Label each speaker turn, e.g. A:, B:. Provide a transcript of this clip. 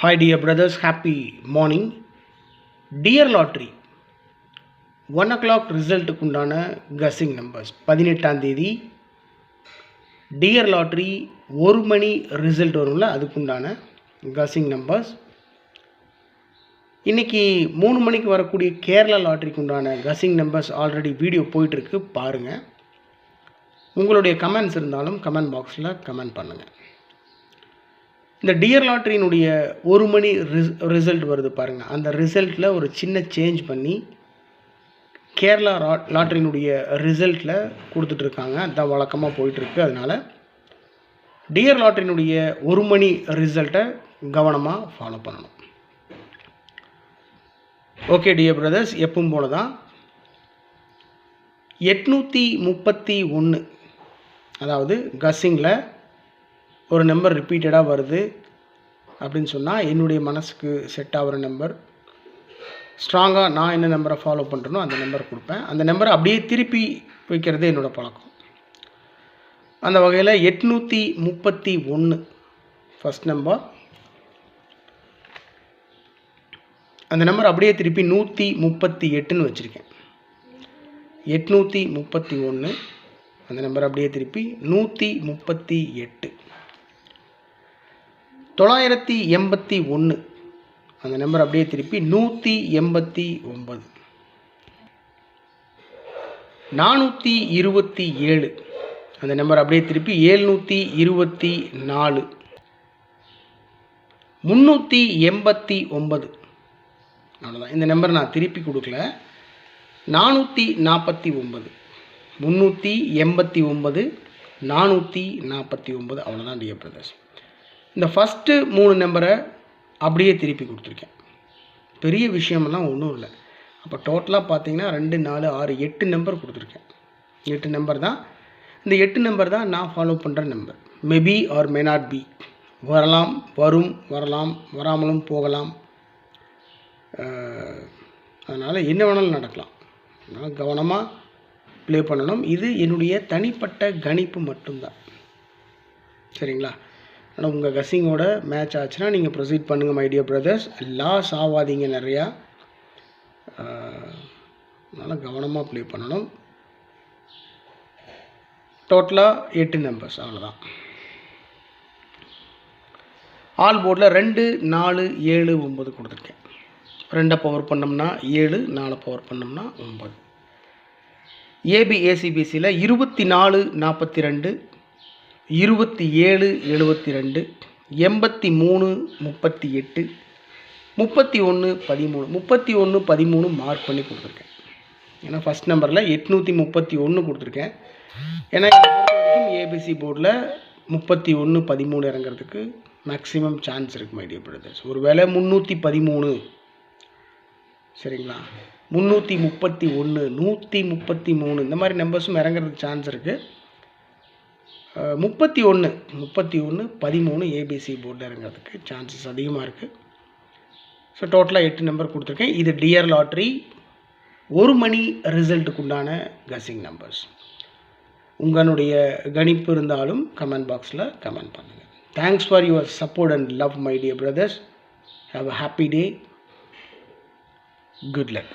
A: Hi dear brothers, happy morning. Dear Lottery 1 o'clock ரிசல்ட்டுக்கு உண்டான guessing numbers 18ஆம் தேதி dear lottery 1 மணி result வரும்ல, அதுக்குண்டான guessing numbers. இன்றைக்கி 3 மணிக்கு வரக்கூடிய கேரளா லாட்ரிக்கு உண்டான கஸ்ஸிங் நம்பர்ஸ் ஆல்ரெடி வீடியோ போயிட்டுருக்கு, பாருங்கள். உங்களுடைய கமெண்ட்ஸ் இருந்தாலும் கமெண்ட் பாக்ஸில் கமெண்ட் பண்ணுங்கள். இந்த டியர் லாட்ரியினுடைய 1 மணி ரிசல்ட் வருது பாருங்கள். அந்த ரிசல்ட்டில் ஒரு சின்ன சேஞ்ச் பண்ணி கேரளா லாட்ரியினுடைய ரிசல்ட்டில் கொடுத்துட்ருக்காங்க. அதுதான் வழக்கமாக போயிட்டுருக்கு. அதனால் டியர் லாட்ரியினுடைய 1 மணி ரிசல்ட்டை கவனமாக ஃபாலோ பண்ணணும். ஓகே டியர் பிரதர்ஸ், எப்பவும் போல தான் 831, அதாவது கஸ்ஸிங்கில் ஒரு நம்பர் ரிப்பீட்டடாக வருது அப்படின்னு சொன்னால் என்னுடைய மனசுக்கு செட் ஆகிற நம்பர், ஸ்ட்ராங்காக நான் என்ன நம்பரை ஃபாலோ பண்ணுறனோ அந்த நம்பர் கொடுப்பேன். அந்த நம்பரை அப்படியே திருப்பி வைக்கிறது என்னோடய பழக்கம். அந்த வகையில் 831 ஃபஸ்ட் நம்பர். அந்த நம்பர் அப்படியே திருப்பி 138ன்னு வச்சுருக்கேன். 831 அந்த நம்பர் அப்படியே திருப்பி 138. 981 அந்த நம்பர் அப்படியே திருப்பி 189. 427 அந்த நம்பர் அப்படியே திருப்பி 724. 389 அவ்வளோதான். இந்த நம்பர் நான் திருப்பி கொடுக்கல. 449 389 449 அவ்வளோதான் டியர் பிரதர்ஸ். இந்த ஃபஸ்ட்டு 3 நம்பரை அப்படியே திருப்பி கொடுத்துருக்கேன். பெரிய விஷயமெல்லாம் ஒன்றும் இல்லை. அப்போ டோட்டலாக பார்த்தீங்கன்னா 2 4 6 8 நம்பர் கொடுத்துருக்கேன். 8 நம்பர் தான். இந்த 8 நம்பர் தான் நான் ஃபாலோ பண்ணுற number. Maybe R may not be, வரலாம், வரும், வரலாம், வராமலும் போகலாம். அதனால் என்ன வேணாலும் நடக்கலாம். அதனால் கவனமாக ப்ளே பண்ணணும். இது என்னுடைய தனிப்பட்ட கணிப்பு மட்டும்தான், சரிங்களா? ஆனால் உங்கள் கஸ்ஸிங்கோட மேட்ச் ஆச்சுன்னா நீங்கள் ப்ரொசீட் பண்ணுங்கள் மை டியர் பிரதர்ஸ். லாஸ் ஆகாதீங்க நிறையா. அதனால் கவனமாக ப்ளே பண்ணணும். டோட்டலாக 8 நம்பர்ஸ், அவ்வளோதான். ஆல் போர்டில் 2 4 7 9 கொடுத்துருக்கேன். 2 பவர் பண்ணோம்னா 7, 4 பவர் பண்ணோம்னா 9. ஏபிஏசிபிசியில் 24 42 27 72 83 38 31 13 31 13 மார்க் பண்ணி கொடுத்துருக்கேன். ஏன்னா ஃபஸ்ட் நம்பரில் 831 கொடுத்துருக்கேன். ஏன்னா ஏபிசி போர்டில் 31 13 இறங்கிறதுக்கு மேக்ஸிமம் சான்ஸ் இருக்குது மை டியர் பிரதர்ஸ். ஒரு வேளை 313, சரிங்களா, 331 133 இந்த மாதிரி நம்பர்ஸும் இறங்கிறதுக்கு சான்ஸ் இருக்குது. 31 13 ஏபிசி போர்டில் இறங்கிறதுக்கு சான்சஸ் அதிகமாக இருக்குது. ஸோ டோட்டலாக 8 நம்பர் கொடுத்துருக்கேன். இது டியர் லாட்ரி 1 மணி ரிசல்ட்டுக்கு உண்டான கஸ்ஸிங் நம்பர்ஸ். உங்களுடைய கணிப்பு இருந்தாலும் கமெண்ட் பாக்ஸில் கமெண்ட் பண்ணுங்கள். Thanks for your support and love my dear brothers. Have a happy day. Good luck.